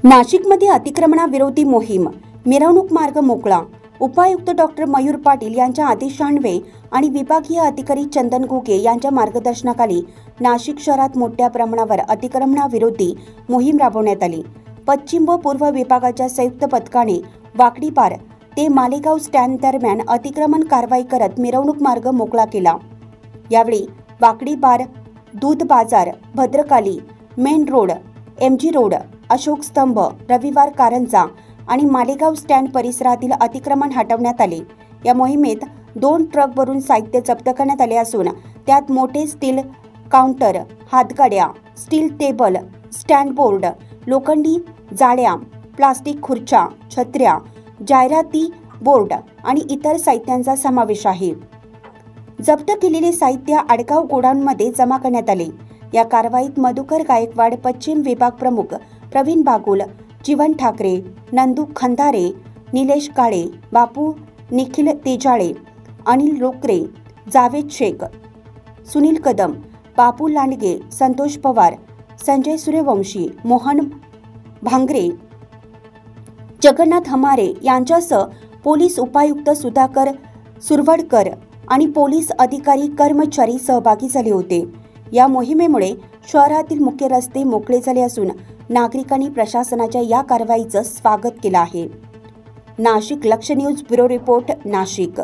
नाशिकमध्ये अतिक्रमणाविरोधी मोहीम, मिरवणूक मार्ग मोकळा। उपायुक्त डॉक्टर मयूर पाटील यांच्या आदेशान्वये आणि विभागीय अधिकारी चंदन घुगे यांच्या मार्गदर्शनाखाली नाशिक शहरात मोठ्या प्रमाणावर अतिक्रमणाविरोधी मोहीम राबवण्यात आली। पश्चिम व पूर्व विभागाच्या संयुक्त पथकाने वाकडी पार ते मालेगाव स्टँड दरम्यान अतिक्रमण कारवाई करत मिरवणूक मार्ग मोकळा केला। यावेळी वाकडी पार, दूध बाजार, Bhadrakali, main road, MG road, Ashok स्तंभ, रविवार कारंजा आणि मालेगाव स्टँड परिसरातील अतिक्रमण हटवण्यात आले। या मोहिमेत 2 ट्रकवरून साहित्य जप्त करण्यात आले असून त्यात मोठे स्टील काउंटर, हातगाड्या, स्टील टेबल, स्टँड बोर्ड, लोखंडी जाळ्या, प्लास्टिक खुर्च्या, छत्र्या, जाहिराती बोर्ड आणि इतर साहित्यांचा समावेश आहे। जप्त केलेले साहित्य आडगाव गोडाऊनमध्ये जमा करण्यात आले। या कारवाईत मधुकर गायकवाड, पश्चिम विभाग प्रमुख प्रवीण बागुल, जीवन ठाकरे, नंदू खंदारे, निलेश काळे, बापू निखिल तेजाळे, अनिल रोकरे, जावेद शेख, सुनील कदम, बापू लांडगे, संतोष पवार, संजय सूर्यवंशी, मोहन भांगरे, जगन्नाथ हमारे यांच्यासह पोलीस उपायुक्त सुधाकर सुरवडकर आणि पोलीस अधिकारी कर्मचारी सहभागी झाले होते। या मोहिमेमुळे शहरातील मुख्य रस्ते मोकळे झाले असून नागरिकांनी प्रशासनाच्या या कारवाईचं स्वागत केलं आहे। नाशिक लक्ष न्यूज ब्युरो रिपोर्ट, नाशिक।